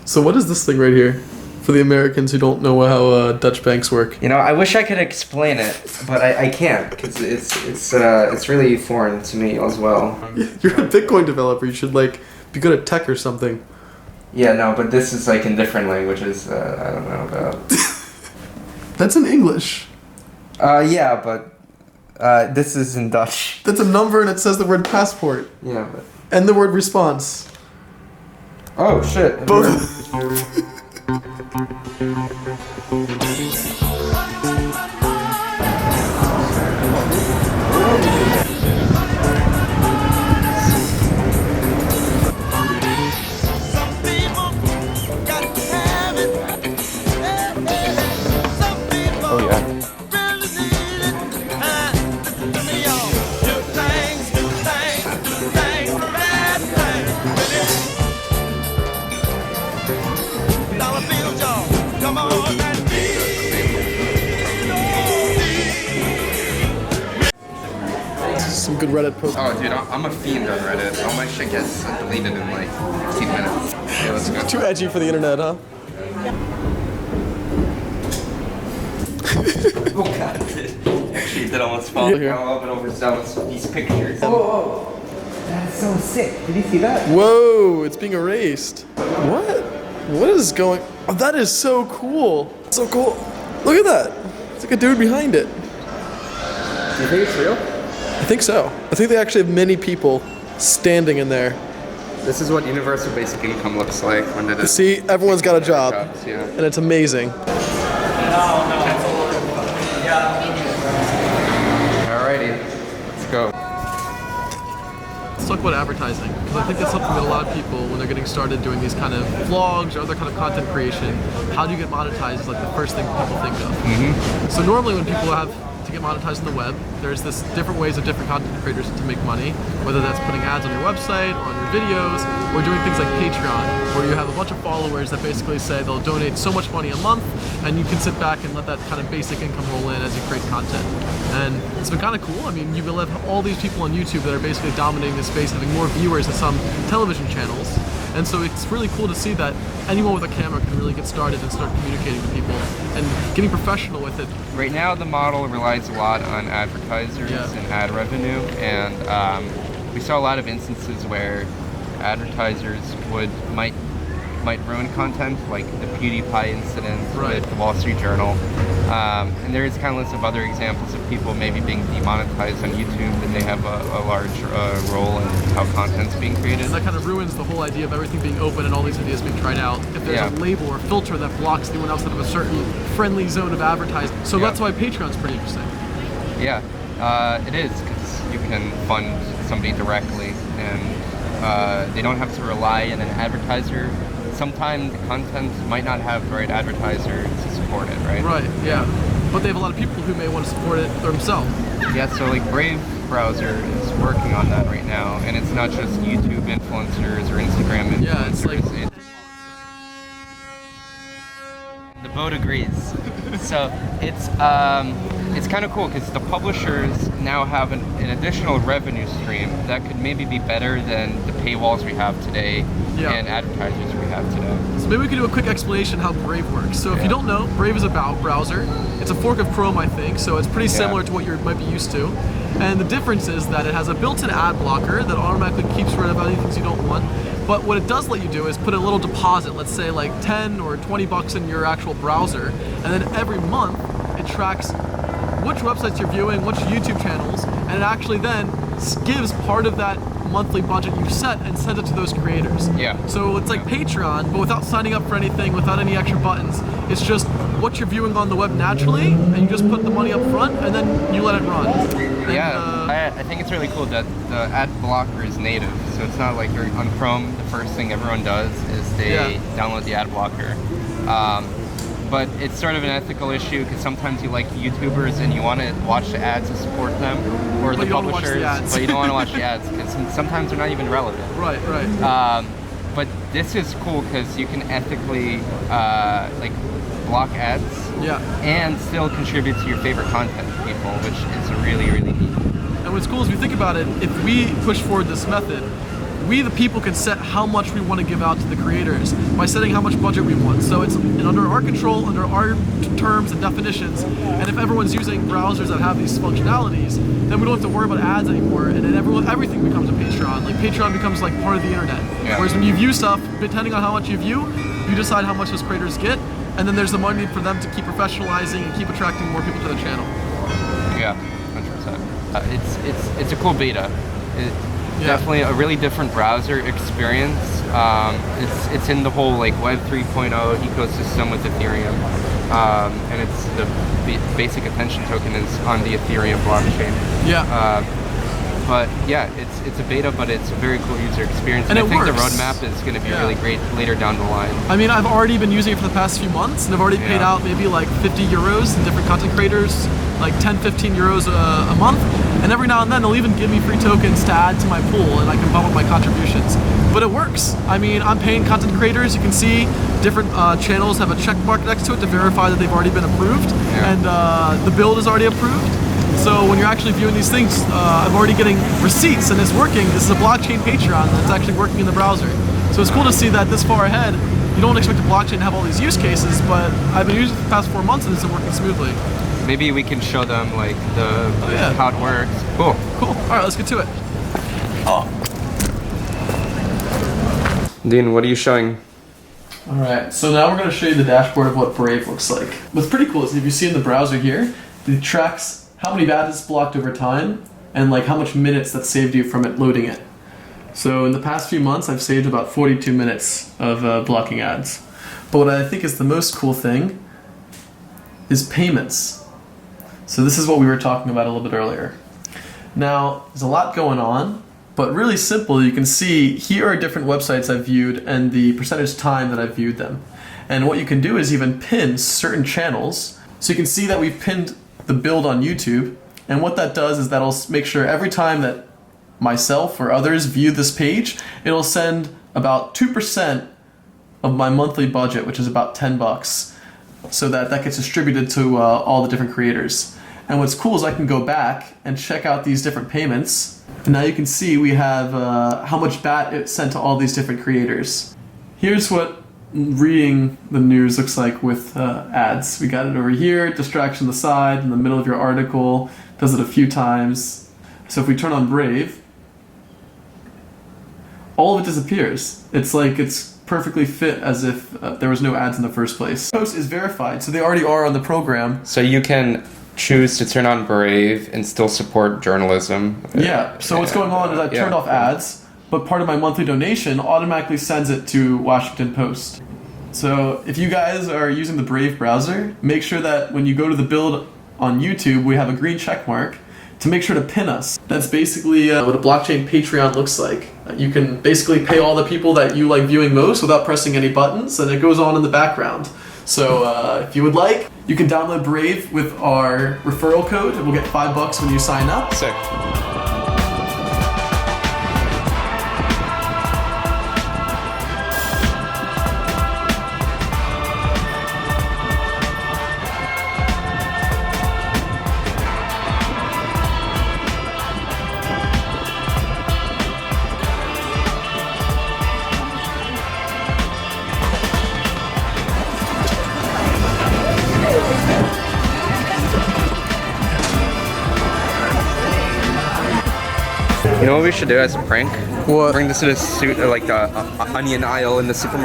So what is this thing right here? For the Americans who don't know how Dutch banks work. You know, I wish I could explain it, but I can't because it's really foreign to me as well. You're a Bitcoin developer. You should like be good at tech or something. Yeah, no, but this is like in different languages. I don't know about. That's in English. Yeah, but this is in Dutch. That's a number and it says the word passport. Yeah, but. And the word response. Oh shit. Both. Some good Reddit posts. Oh, dude, I'm a fiend on Reddit. All my shit gets deleted in like 15 minutes. Yeah, let's go. Too edgy for the internet, huh? Oh god. Actually, did almost fall. I'm a little bit overzealous with these pictures. Oh, that's so sick. Did you see that? Whoa, it's being erased. What? What is going? Oh, that is so cool. So cool. Look at that. It's like a dude behind it. Do you think it's real? I think so. I think they actually have many people standing in there. This is what universal basic income looks like when it is. See, everyone's got a job, jobs, yeah. and it's amazing. Alrighty, let's go. Let's talk about advertising, because I think that's something that a lot of people, when they're getting started doing these kind of vlogs or other kind of content creation, how do you get monetized is like the first thing people think of. So normally when people have to get monetized on the web, there's this different ways of different content creators to make money, whether that's putting ads on your website or on your videos, or doing things like Patreon, where you have a bunch of followers that basically say they'll donate so much money a month, and you can sit back and let that kind of basic income roll in as you create content. And it's been kind of cool. I mean, you will have all these people on YouTube that are basically dominating the space, having more viewers than some television channels. And so it's really cool to see that anyone with a camera can really get started and start communicating to people and getting professional with it. Right now the model relies a lot on advertisers and ad revenue, and we saw a lot of instances where advertisers might ruin content, like the PewDiePie incident with the Wall Street Journal. And there is countless of other examples of people maybe being demonetized on YouTube, and they have a large role in how content's being created. And that kind of ruins the whole idea of everything being open and all these ideas being tried out. If there's a label or filter that blocks anyone else out of a certain friendly zone of advertising. So that's why Patreon's pretty interesting. Yeah, it is, because you can fund somebody directly, and they don't have to rely on an advertiser. Sometimes the content might not have the right advertiser to support it, right? Right, yeah. But they have a lot of people who may want to support it themselves. Yeah, so like Brave browser is working on that right now, and it's not just YouTube influencers or Instagram influencers. Yeah, it's like... The vote agrees. So it's kind of cool because the publishers now have an additional revenue stream that could maybe be better than the paywalls we have today and advertisers we have today. So maybe we could do a quick explanation how Brave works. So if you don't know, Brave is a browser. It's a fork of Chrome, I think, so it's pretty similar to what you might be used to. And the difference is that it has a built-in ad blocker that automatically keeps rid of any things you don't want. But what it does let you do is put a little deposit, let's say like 10 or 20 bucks in your actual browser, and then every month it tracks which websites you're viewing, which YouTube channels, and it actually then gives part of that monthly budget you've set and sends it to those creators. Yeah. So it's like Patreon, but without signing up for anything, without any extra buttons. It's just what you're viewing on the web naturally, and you just put the money up front, and then you let it run. And, I think it's really cool that the ad blocker is native, so it's not like you're on Chrome, the first thing everyone does is they download the ad blocker. But it's sort of an ethical issue because sometimes you like YouTubers and you want to watch the ads to support them, or the publishers, but you don't want to watch the ads because sometimes they're not even relevant. Right. But this is cool because you can ethically like block ads and still contribute to your favorite content to people, which is really, really neat. And what's cool is if you think about it, if we push forward this method, we the people can set how much we want to give out to the creators by setting how much budget we want. So it's under our control, under our terms and definitions, and if everyone's using browsers that have these functionalities, then we don't have to worry about ads anymore, and then everything becomes a Patreon. Like Patreon becomes like part of the internet. Yeah. Whereas when you view stuff, depending on how much you view, you decide how much those creators get, and then there's the money for them to keep professionalizing and keep attracting more people to the channel. Yeah, 100%. It's a cool beta. Definitely a really different browser experience. It's in the whole like Web 3.0 ecosystem with Ethereum, and it's the basic attention token is on the Ethereum blockchain. Yeah. But yeah, it's a beta, but it's a very cool user experience, And I it think the works. roadmap is going to be really great later down the line. I mean, I've already been using it for the past few months, and I've already paid out maybe like 50 euros to different content creators, like 10, 15 euros a month. And every now and then, they'll even give me free tokens to add to my pool, and I can bump up my contributions. But it works. I mean, I'm paying content creators. You can see different channels have a check mark next to it to verify that they've already been approved, and the build is already approved. So when you're actually viewing these things, I'm already getting receipts and it's working. This is a blockchain Patreon that's actually working in the browser. So it's cool to see that this far ahead. You don't expect a blockchain to have all these use cases, but I've been using it for the past 4 months and it's been working smoothly. Maybe we can show them like how it works. Cool. Cool. All right, let's get to it. Dean, what are you showing? All right, so now we're going to show you the dashboard of what Brave looks like. What's pretty cool is if you see in the browser here, it tracks how many ads it's blocked over time and like how much minutes that saved you from it loading it. So in the past few months, I've saved about 42 minutes of blocking ads. But what I think is the most cool thing is payments. So this is what we were talking about a little bit earlier. Now, there's a lot going on, but really simple. You can see here are different websites I've viewed and the percentage time that I've viewed them. And what you can do is even pin certain channels. So you can see that we've pinned the build on YouTube, and what that does is that'll make sure every time that myself or others view this page, it'll send about 2% of my monthly budget, which is about $10, so that gets distributed to all the different creators. And what's cool is I can go back and check out these different payments, and now you can see we have how much BAT it sent to all these different creators. Here's what reading the news looks like with ads. We got it over here, distraction on the side, in the middle of your article, does it a few times. So if we turn on Brave, all of it disappears. It's like it's perfectly fit as if there was no ads in the first place. Post is verified, so they already are on the program. So you can choose to turn on Brave and still support journalism. Yeah, so what's going on is I've turned off ads, but part of my monthly donation automatically sends it to Washington Post. So if you guys are using the Brave browser, make sure that when you go to the build on YouTube, we have a green check mark to make sure to pin us. That's basically what a blockchain Patreon looks like. You can basically pay all the people that you like viewing most without pressing any buttons, and it goes on in the background. So if you would like, you can download Brave with our referral code, and we'll get $5 when you sign up. Sick. You know what we should do as a prank? What? Bring this to the suit, like the onion aisle in the supermarket.